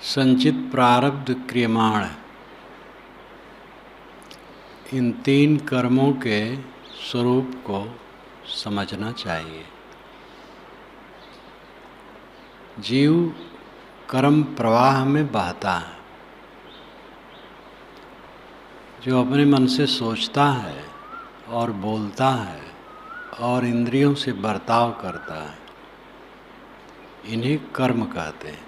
संचित प्रारब्ध क्रियमाण, इन तीन कर्मों के स्वरूप को समझना चाहिए। जीव कर्म प्रवाह में बहता है। जो अपने मन से सोचता है और बोलता है और इंद्रियों से बर्ताव करता है, इन्हें कर्म कहते हैं।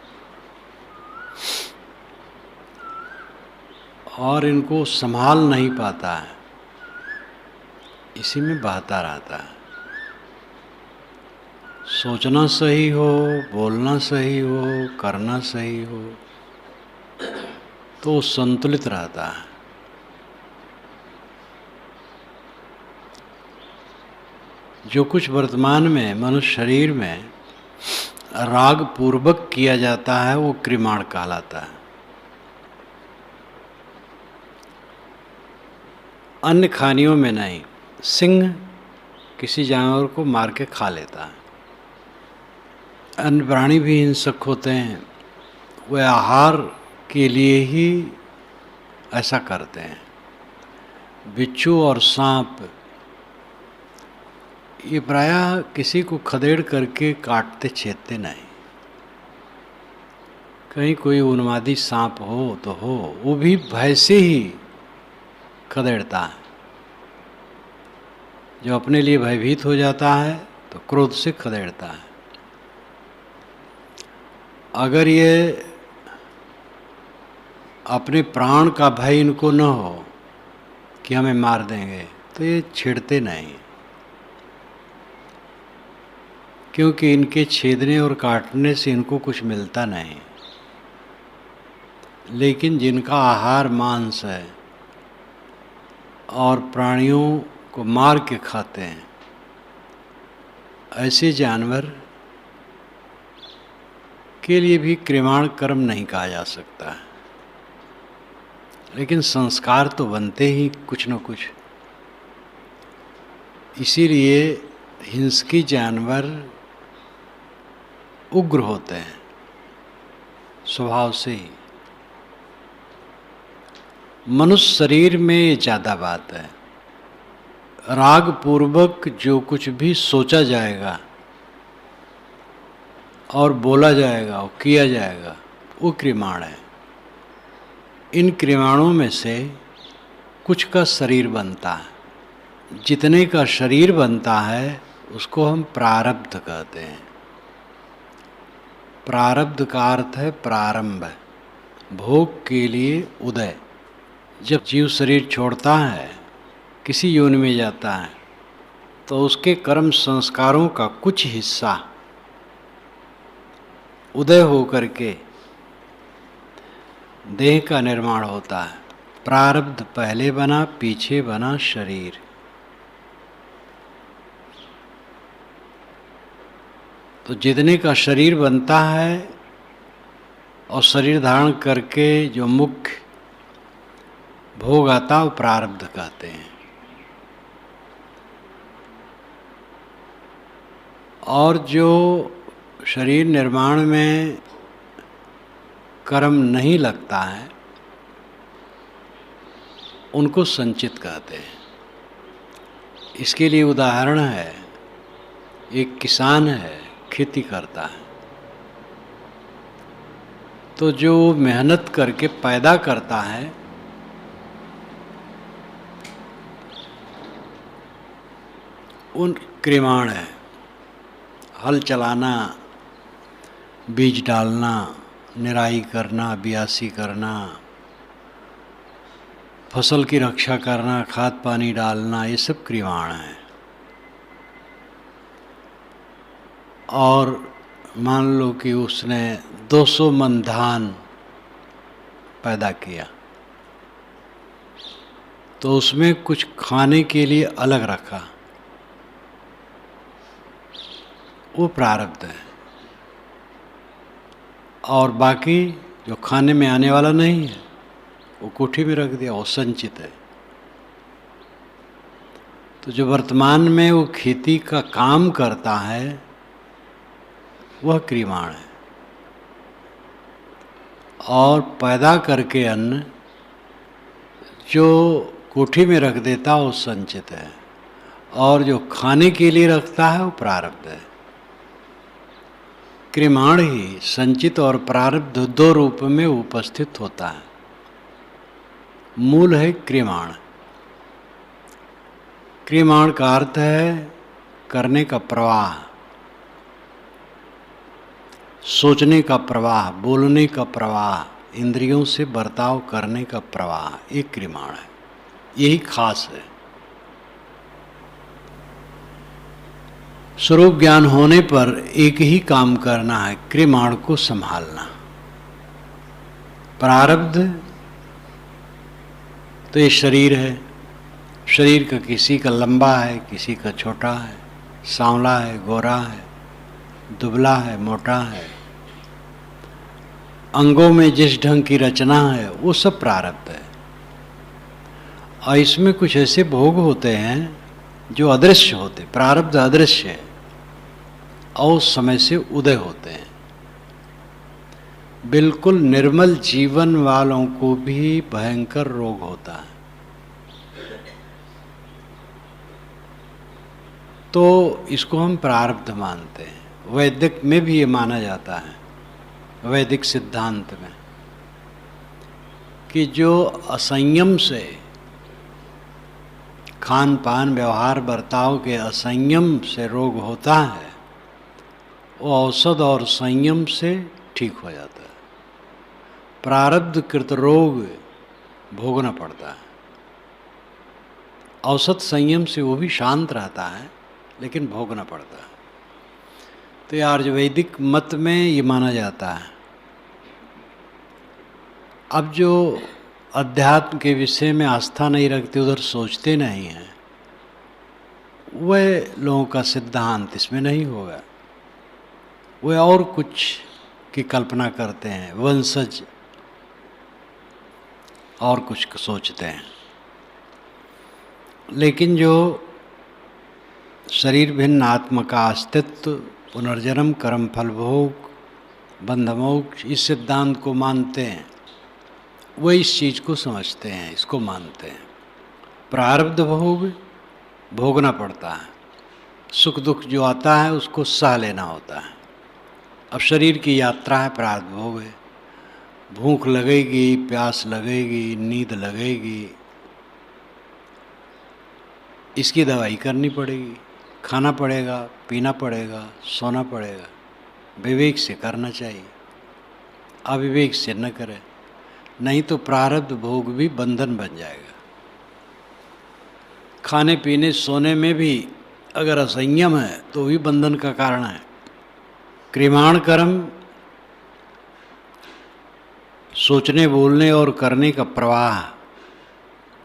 और इनको संभाल नहीं पाता है, इसी में बहता रहता है। सोचना सही हो, बोलना सही हो, करना सही हो तो संतुलित रहता है। जो कुछ वर्तमान में मनुष्य शरीर में राग पूर्वक किया जाता है वो क्रियमाण कहलाता है। अन्य खानियों में नहीं। सिंह किसी जानवर को मार के खा लेता है। अन्य प्राणी भी हिंसक होते हैं, वे आहार के लिए ही ऐसा करते हैं। बिच्छू और सांप ये प्रायः किसी को खदेड़ करके काटते छेदते नहीं। कहीं कोई उन्मादी सांप हो तो हो, वो भी भय से ही खदेड़ता है। जो अपने लिए भयभीत हो जाता है तो क्रोध से खदेड़ता है। अगर ये अपने प्राण का भय इनको न हो कि हमें मार देंगे तो ये छेड़ते नहीं, क्योंकि इनके छेदने और काटने से इनको कुछ मिलता नहीं। लेकिन जिनका आहार मांस है और प्राणियों को मार के खाते हैं, ऐसे जानवर के लिए भी क्रियमाण कर्म नहीं कहा जा सकता है। लेकिन संस्कार तो बनते ही कुछ न कुछ। इसीलिए हिंसकी जानवर उग्र होते हैं स्वभाव से ही। मनुष्य शरीर में ये ज़्यादा बात है। राग पूर्वक जो कुछ भी सोचा जाएगा और बोला जाएगा और किया जाएगा वो क्रियमाण है। इन क्रियमाणों में से कुछ का शरीर बनता है। जितने का शरीर बनता है उसको हम प्रारब्ध कहते हैं। प्रारब्ध का अर्थ है प्रारंभ, भोग के लिए उदय। जब जीव शरीर छोड़ता है, किसी योनि में जाता है, तो उसके कर्म संस्कारों का कुछ हिस्सा उदय हो करके देह का निर्माण होता है। प्रारब्ध पहले बना, पीछे बना शरीर। तो जितने का शरीर बनता है और शरीर धारण करके जो मुख्य भोग आता वो प्रारब्ध कहते हैं। और जो शरीर निर्माण में कर्म नहीं लगता है उनको संचित कहते हैं। इसके लिए उदाहरण है, एक किसान है, खेती करता है, तो जो मेहनत करके पैदा करता है उन क्रियमाण है। हल चलाना, बीज डालना, निराई करना, बियासी करना, फसल की रक्षा करना, खाद पानी डालना, ये सब क्रियमाण है। और मान लो कि उसने 200 मन धान पैदा किया, तो उसमें कुछ खाने के लिए अलग रखा, वो प्रारब्ध है। और बाकी जो खाने में आने वाला नहीं है वो कोठी में रख दिया, वो संचित है। तो जो वर्तमान में वो खेती का काम करता है वह क्रियमाण है। और पैदा करके अन्न जो कोठी में रख देता वो संचित है, और जो खाने के लिए रखता है वो प्रारब्ध है। क्रिमाण ही संचित और प्रारब्ध दो रूप में उपस्थित होता है। मूल है क्रिमाण। क्रिमाण का अर्थ है करने का प्रवाह, सोचने का प्रवाह, बोलने का प्रवाह, इंद्रियों से बर्ताव करने का प्रवाह, एक क्रिमाण है। यही खास है। स्वरूप ज्ञान होने पर एक ही काम करना है, क्रिमाण को संभालना। प्रारब्ध तो ये शरीर है, शरीर का किसी का लंबा है, किसी का छोटा है, सांवला है, गोरा है, दुबला है, मोटा है, अंगों में जिस ढंग की रचना है वो सब प्रारब्ध है। और इसमें कुछ ऐसे भोग होते हैं जो अदृश्य होते, प्रारब्ध अदृश्य है और उस समय से उदय होते हैं। बिल्कुल निर्मल जीवन वालों को भी भयंकर रोग होता है। तो इसको हम प्रारब्ध मानते हैं। वैदिक में भी ये माना जाता है, वैदिक सिद्धांत में, कि जो असंयम से, खान पान व्यवहार बर्ताव के असंयम से रोग होता है, वो औषध और संयम से ठीक हो जाता है। प्रारब्ध कृत रोग भोगना पड़ता है। औषध संयम से वो भी शांत रहता है, लेकिन भोगना पड़ता है। तो ये आर्यवैदिक मत में ये माना जाता है। अब जो अध्यात्म के विषय में आस्था नहीं रखते, उधर सोचते नहीं हैं, वह लोगों का सिद्धांत इसमें नहीं होगा। वे और कुछ की कल्पना करते हैं, वंशज और कुछ सोचते हैं। लेकिन जो शरीर भिन्न आत्मा का अस्तित्व, पुनर्जन्म, कर्म फल भोग, बंधमोक्ष, इस सिद्धांत को मानते हैं, वो इस चीज़ को समझते हैं, इसको मानते हैं। प्रारब्ध भोग भोगना पड़ता है। सुख दुख जो आता है उसको सह लेना होता है। अब शरीर की यात्रा है, प्रारब्ध भोग है। भूख लगेगी, प्यास लगेगी, नींद लगेगी, इसकी दवाई करनी पड़ेगी, खाना पड़ेगा, पीना पड़ेगा, सोना पड़ेगा। विवेक से करना चाहिए, अविवेक से न करें, नहीं तो प्रारब्ध भोग भी बंधन बन जाएगा। खाने पीने सोने में भी अगर असंयम है तो भी बंधन का कारण है। क्रिमाण कर्म, सोचने बोलने और करने का प्रवाह,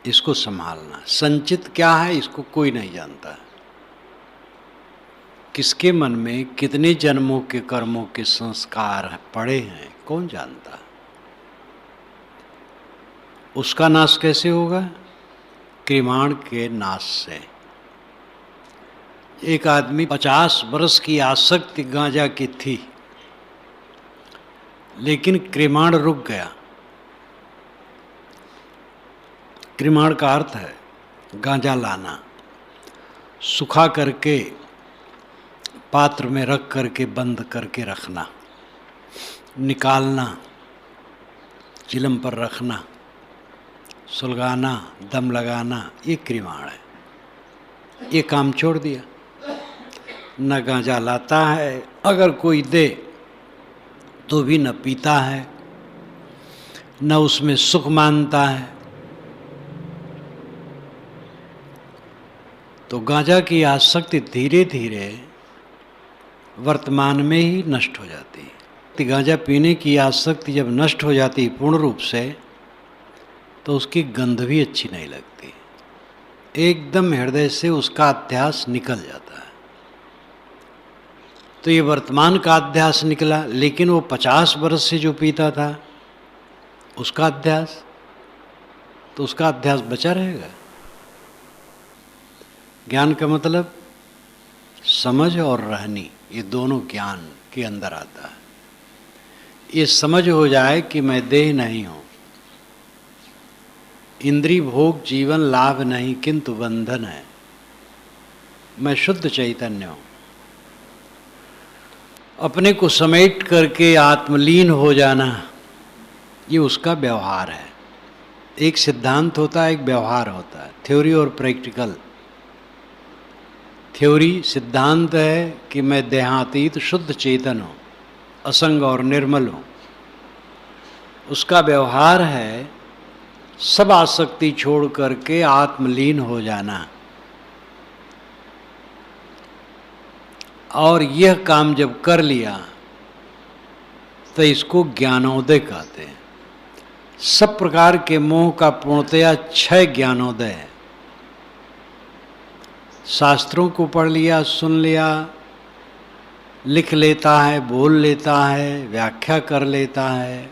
इसको संभालना। संचित क्या है इसको कोई नहीं जानता। किसके मन में कितने जन्मों के कर्मों के संस्कार पड़े हैं, कौन जानता। उसका नाश कैसे होगा? क्रिमाण के नाश से। एक आदमी 50 वर्ष की आसक्ति गांजा की थी, लेकिन क्रिमाण रुक गया। क्रिमाण का अर्थ है गांजा लाना, सुखा करके पात्र में रख करके बंद करके रखना, निकालना, चिलम पर रखना, सुलगाना, दम लगाना, ये क्रिमाण है। ये काम छोड़ दिया, न गांजा लाता है, अगर कोई दे तो भी न पीता है, न उसमें सुख मानता है। तो गांजा की आसक्ति धीरे धीरे वर्तमान में ही नष्ट हो जाती है। तो गांजा पीने की आसक्ति जब नष्ट हो जाती है पूर्ण रूप से, तो उसकी गंध भी अच्छी नहीं लगती, एकदम हृदय से उसका अध्यास निकल जाता है। तो ये वर्तमान का अध्यास निकला, लेकिन वो 50 वर्ष से जो पीता था उसका अध्यास, तो उसका अध्यास बचा रहेगा। ज्ञान का मतलब समझ और रहनी, ये दोनों ज्ञान के अंदर आता है। ये समझ हो जाए कि मैं देह नहीं हूँ, इंद्रिय भोग जीवन लाभ नहीं किंतु बंधन है, मैं शुद्ध चैतन्य हूँ। अपने को समेट करके आत्मलीन हो जाना, ये उसका व्यवहार है। एक सिद्धांत होता है, एक व्यवहार होता है, थ्योरी और प्रैक्टिकल। थ्योरी सिद्धांत है कि मैं देहातीत शुद्ध चेतन हूँ, असंग और निर्मल हूँ। उसका व्यवहार है सब आसक्ति छोड़ करके आत्मलीन हो जाना। और यह काम जब कर लिया तो इसको ज्ञानोदय कहते हैं। सब प्रकार के मोह का पूर्णतया क्षय ज्ञानोदय है। शास्त्रों को पढ़ लिया, सुन लिया, लिख लेता है, बोल लेता है, व्याख्या कर लेता है,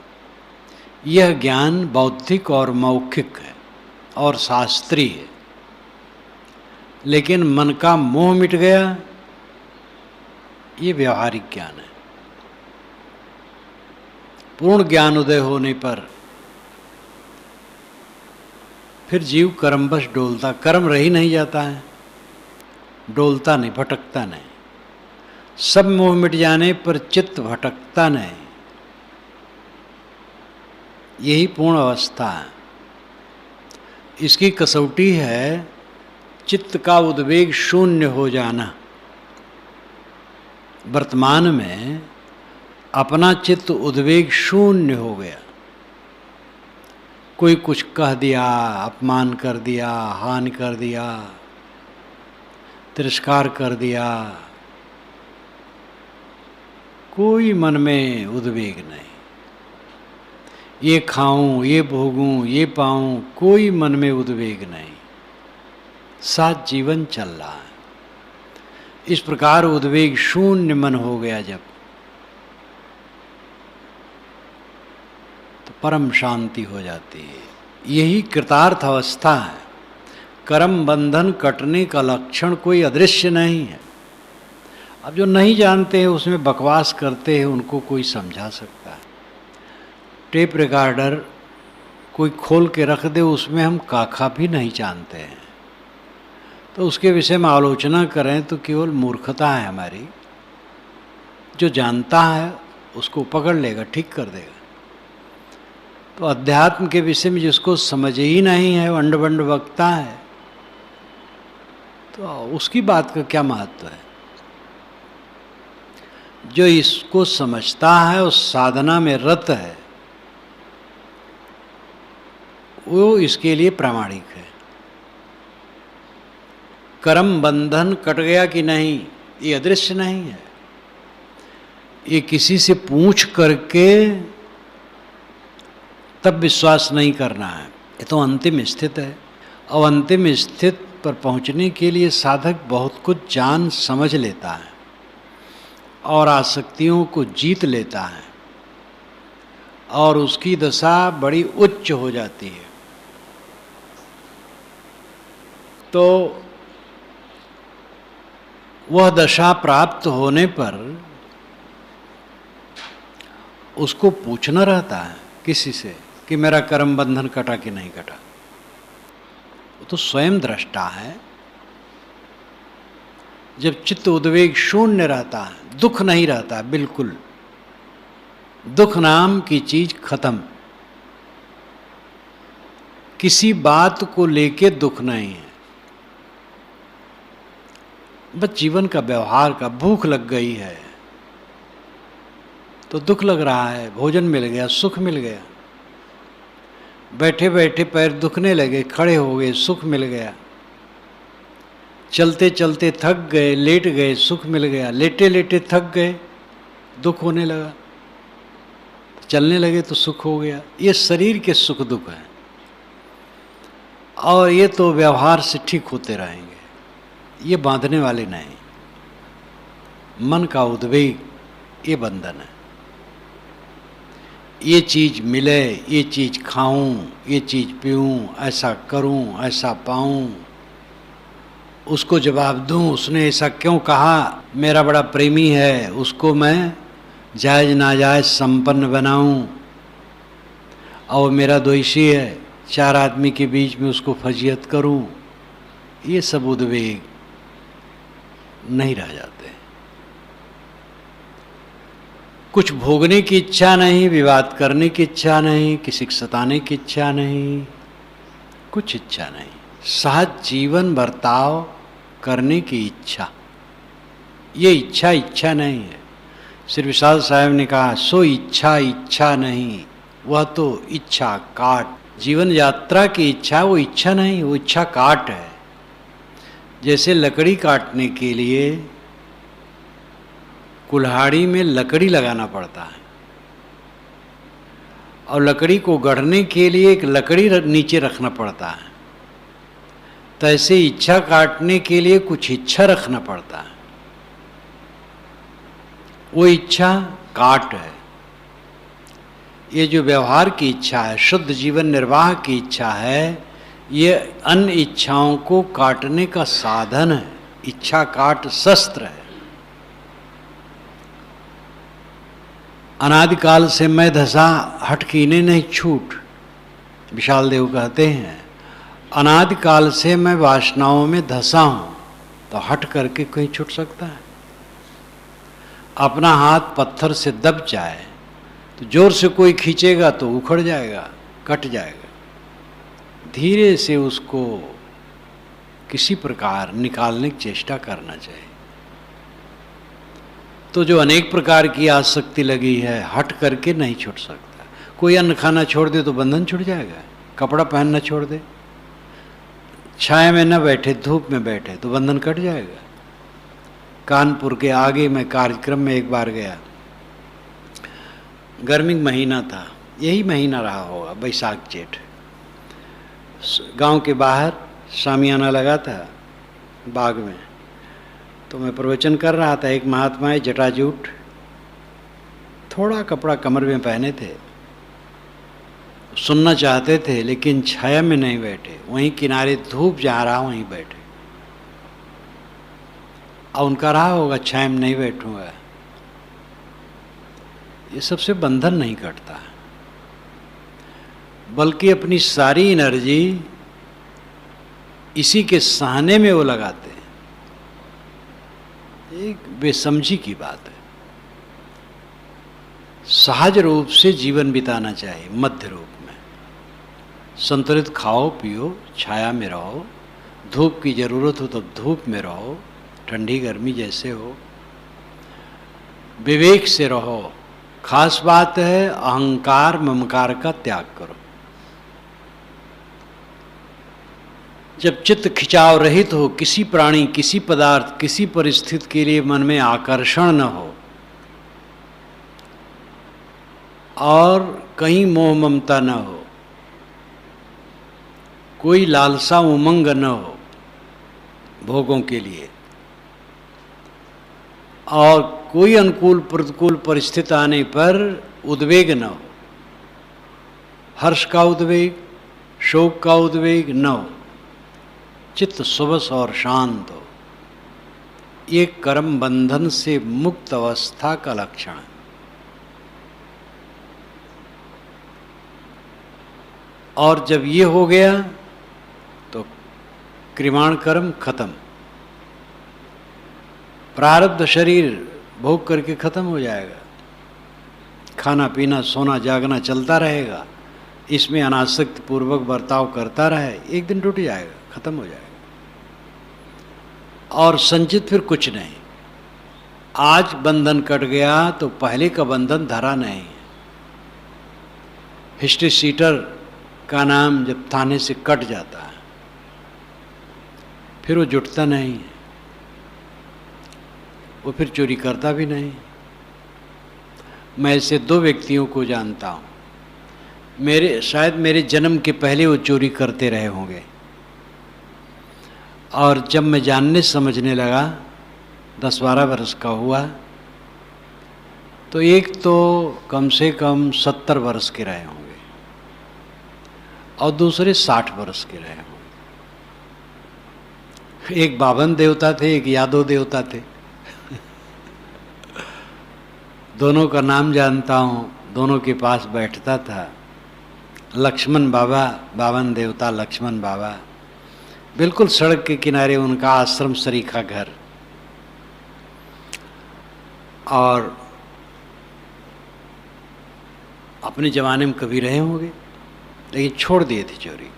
यह ज्ञान बौद्धिक और मौखिक है और शास्त्रीय है। लेकिन मन का मोह मिट गया, ये व्यवहारिक ज्ञान है। पूर्ण ज्ञानोदय होने पर फिर जीव कर्मवश डोलता, कर्म रह ही नहीं जाता है, डोलता नहीं, भटकता नहीं। सब मोह मिट जाने पर चित्त भटकता नहीं, यही पूर्ण अवस्था है। इसकी कसौटी है चित्त का उद्वेग शून्य हो जाना। वर्तमान में अपना चित्त उद्वेग शून्य हो गया। कोई कुछ कह दिया, अपमान कर दिया, हानि कर दिया, तिरस्कार कर दिया, कोई मन में उद्वेग नहीं। ये खाऊं, ये भोगूं, ये पाऊं, कोई मन में उद्वेग नहीं। साथ जीवन चल रहा है। इस प्रकार उद्वेग शून्य मन हो गया जब, तो परम शांति हो जाती है। यही कृतार्थ अवस्था है। कर्म बंधन कटने का लक्षण कोई अदृश्य नहीं है। अब जो नहीं जानते हैं, उसमें बकवास करते हैं, उनको कोई समझा सकता है। टेप रिकॉर्डर कोई खोल के रख दे, उसमें हम काखा भी नहीं जानते हैं, तो उसके विषय में आलोचना करें तो केवल मूर्खता है हमारी। जो जानता है उसको पकड़ लेगा, ठीक कर देगा। तो अध्यात्म के विषय में जिसको समझ ही नहीं है, वो अंड बंड वक्ता है, तो उसकी बात का क्या महत्व है। जो इसको समझता है, उस साधना में रत है, वो इसके लिए प्रामाणिक है। कर्म बंधन कट गया कि नहीं, ये अदृश्य नहीं है। ये किसी से पूछ करके तब विश्वास नहीं करना है, ये तो अंतिम स्थित है। और अंतिम स्थित पर पहुंचने के लिए साधक बहुत कुछ जान समझ लेता है और आसक्तियों को जीत लेता है, और उसकी दशा बड़ी उच्च हो जाती है। तो वह दशा प्राप्त होने पर उसको पूछना रहता है किसी से कि मेरा कर्म बंधन कटा कि नहीं कटा। वो तो स्वयं दृष्टा है। जब चित्त उद्वेग शून्य रहता है, दुख नहीं रहता, बिल्कुल दुख नाम की चीज खत्म। किसी बात को लेके दुख नहीं है, बस जीवन का व्यवहार का। भूख लग गई है तो दुख लग रहा है, भोजन मिल गया, सुख मिल गया। बैठे बैठे पैर दुखने लगे, खड़े हो गए, सुख मिल गया। चलते चलते थक गए, लेट गए, सुख मिल गया। लेटे लेटे थक गए, दुख होने लगा। चलने लगे तो सुख हो गया। ये शरीर के सुख दुख हैं, और ये तो व्यवहार से ठीक होते रहेंगे, ये बांधने वाले नहीं। मन का उद्वेग ये बंधन है। ये चीज़ मिले, ये चीज़ खाऊं, ये चीज़ पीऊं, ऐसा करूं, ऐसा पाऊं, उसको जवाब दूं, उसने ऐसा क्यों कहा, मेरा बड़ा प्रेमी है, उसको मैं जायज़ नाजायज़ संपन्न बनाऊं, और मेरा द्वेषी है, 4 आदमी के बीच में उसको फजीहत करूं, ये सब उद्वेग नहीं रह जाते। कुछ भोगने की इच्छा नहीं, विवाद करने की इच्छा नहीं, किसी को सताने की इच्छा नहीं, कुछ इच्छा नहीं, सहज जीवन बर्ताव करने की इच्छा। ये इच्छा नहीं है। श्री विशाल साहब ने कहा, सो इच्छा इच्छा नहीं, वह तो इच्छा काट। जीवन यात्रा की इच्छा वो इच्छा नहीं, वो इच्छा काट है। जैसे लकड़ी काटने के लिए कुल्हाड़ी में लकड़ी लगाना पड़ता है, और लकड़ी को गढ़ने के लिए एक लकड़ी नीचे रखना पड़ता है, तैसे इच्छा काटने के लिए कुछ इच्छा रखना पड़ता है। वो इच्छा काट है। ये जो व्यवहार की इच्छा है, शुद्ध जीवन निर्वाह की इच्छा है, ये अन्य इच्छाओं को काटने का साधन है। इच्छा काट शस्त्र है। अनादिकाल से मैं धसा हठ कीने नहीं छूट, विशाल देव कहते हैं, अनादिकाल से मैं वासनाओं में धसा हूं, तो हट करके कहीं छूट सकता है? अपना हाथ पत्थर से दब जाए तो जोर से कोई खींचेगा तो उखड़ जाएगा, कट जाएगा। धीरे से उसको किसी प्रकार निकालने की चेष्टा करना चाहिए। तो जो अनेक प्रकार की आसक्ति लगी है, हट करके नहीं छूट सकता। कोई अन्न खाना छोड़ दे तो बंधन छूट जाएगा, कपड़ा पहनना छोड़ दे, छाया में न बैठे, धूप में बैठे तो बंधन कट जाएगा। कानपुर के आगे मैं कार्यक्रम में एक बार गया, गर्मी महीना था, यही महीना रहा होगा, बैसाख जेठ। गांव के बाहर शामियाना लगा था बाग में, तो मैं प्रवचन कर रहा था। एक महात्मा जटाजूट, थोड़ा कपड़ा कमर में पहने थे, सुनना चाहते थे लेकिन छाया में नहीं बैठे, वहीं किनारे धूप जहाँ रहा वहीं बैठे। और उनका रहा होगा छाया में नहीं बैठूंगा। ये सबसे बंधन नहीं कटता, बल्कि अपनी सारी एनर्जी इसी के सहने में वो लगाते हैं। एक बेसमझी की बात है। सहज रूप से जीवन बिताना चाहिए, मध्य रूप में। संतुलित खाओ पियो, छाया में रहो, धूप की जरूरत हो तो धूप में रहो, ठंडी गर्मी जैसे हो, विवेक से रहो। खास बात है अहंकार ममकार का त्याग करो। जब चित्त खिंचाव रहित हो, किसी प्राणी, किसी पदार्थ, किसी परिस्थिति के लिए मन में आकर्षण न हो और कहीं मोह ममता न हो, कोई लालसा उमंग न हो भोगों के लिए, और कोई अनुकूल प्रतिकूल परिस्थिति आने पर उद्वेग न हो, हर्ष का उद्वेग, शोक का उद्वेग न हो, चित्त सुबस और शांत हो, ये कर्म बंधन से मुक्त अवस्था का लक्षण है। और जब ये हो गया तो क्रिमाण कर्म खत्म, प्रारब्ध शरीर भोग करके खत्म हो जाएगा, खाना पीना सोना जागना चलता रहेगा, इसमें अनासक्ति पूर्वक बर्ताव करता रहे, एक दिन टूट जाएगा, खत्म हो जाएगा। और संचित फिर कुछ नहीं। आज बंधन कट गया तो पहले का बंधन धरा नहीं। हिस्ट्री सीटर का नाम जब थाने से कट जाता है फिर वो जुटता नहीं, वो फिर चोरी करता भी नहीं। मैं ऐसे 2 व्यक्तियों को जानता हूँ, शायद मेरे जन्म के पहले वो चोरी करते रहे होंगे, और जब मैं जानने समझने लगा 10-12 वर्ष का हुआ तो एक तो कम से कम 70 वर्ष के रहे होंगे और दूसरे 60 वर्ष के रहे होंगे। एक बावन देवता थे, एक यादव देवता थे। दोनों का नाम जानता हूँ, दोनों के पास बैठता था। लक्ष्मण बाबा, बावन देवता लक्ष्मण बाबा, बिल्कुल सड़क के किनारे उनका आश्रम सरीखा घर। और अपने ज़माने में कभी रहे होंगे, लेकिन छोड़ दिए थे चोरी।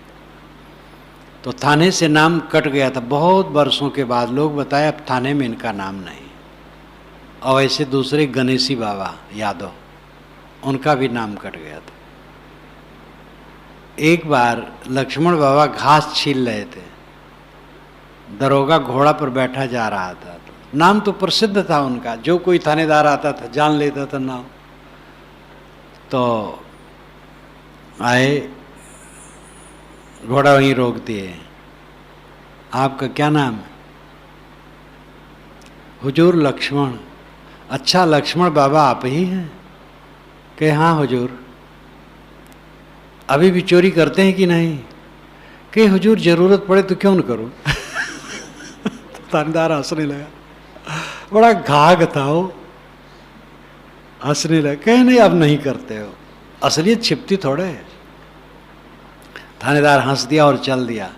तो थाने से नाम कट गया था। बहुत वर्षों के बाद लोग बताए अब थाने में इनका नाम नहीं। और ऐसे दूसरे गणेशी बाबा यादव, उनका भी नाम कट गया था। एक बार लक्ष्मण बाबा घास छील रहे थे, दरोगा घोड़ा पर बैठा जा रहा था। नाम तो प्रसिद्ध था उनका, जो कोई थानेदार आता था जान लेता था नाम। तो आए, घोड़ा वहीं रोक दिए। आपका क्या नाम है? हुजूर लक्ष्मण। अच्छा लक्ष्मण बाबा आप ही हैं? कि हाँ हुजूर। अभी भी चोरी करते हैं कि नहीं? कि हुजूर जरूरत पड़े तो क्यों न करूं। थानेदार हंसने लगा, बड़ा घाघ था वो, हंसने लगा। कहे नहीं अब नहीं करते हो, असलियत छिपती थोड़े है। थानेदार हंस दिया और चल दिया।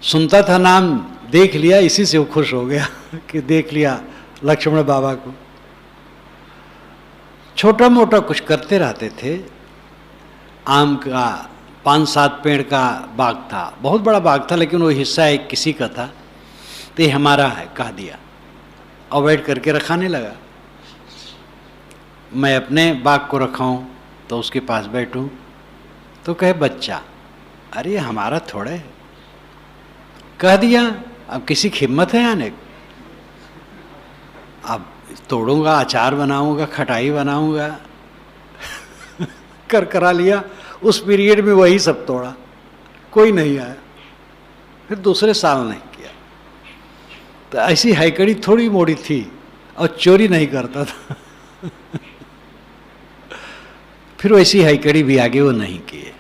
सुनता था नाम, देख लिया, इसी से वो खुश हो गया कि देख लिया लक्ष्मण बाबा को। छोटा मोटा कुछ करते रहते थे। आम का 5-7 पेड़ का बाग था, बहुत बड़ा बाग था, लेकिन वो हिस्सा एक किसी का था। तो ये हमारा है कह दिया और बैठ करके रखाने लगा। मैं अपने बाग को रखाऊं तो उसके पास बैठूं तो कहे बच्चा, अरे हमारा थोड़े है। कह दिया, अब किसी की हिम्मत है आने? अब तोड़ूंगा, अचार बनाऊंगा, खटाई बनाऊंगा। करा लिया। उस पीरियड में वही सब तोड़ा, कोई नहीं आया। फिर दूसरे साल नहीं किया। तो ऐसी हैकड़ी थोड़ी मोड़ी थी और चोरी नहीं करता था। फिर वैसी हैकड़ी भी आगे वो नहीं किए।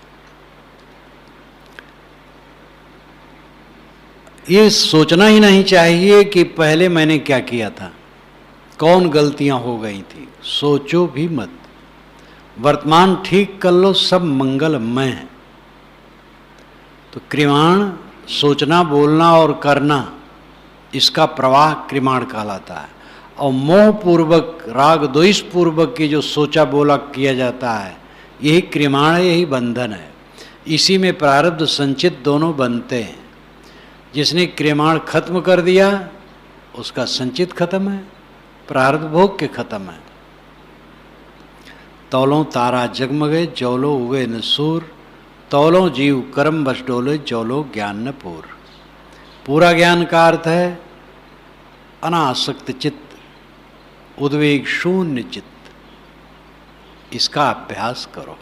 ये सोचना ही नहीं चाहिए कि पहले मैंने क्या किया था, कौन गलतियां हो गई थी। सोचो भी मत, वर्तमान ठीक कर लो, सब मंगलमय है। तो क्रिमाण, सोचना, बोलना और करना, इसका प्रवाह क्रिमाण कहलाता है। और मोह पूर्वक, राग द्वेष पूर्वक की जो सोचा बोला किया जाता है, यही क्रिमाण है, यही बंधन है। इसी में प्रारब्ध संचित दोनों बनते हैं। जिसने क्रिमाण खत्म कर दिया उसका संचित खत्म है, प्रारब्ध भोग के खत्म है। तौलों तारा जगमगे, जौलो उगे न सूर, तौलों जीव कर्म बस डोले, जौलो ज्ञान न पूर। पूरा ज्ञान का अर्थ है अनासक्त चित्त, उद्वेग शून्य चित्त। इसका अभ्यास करो।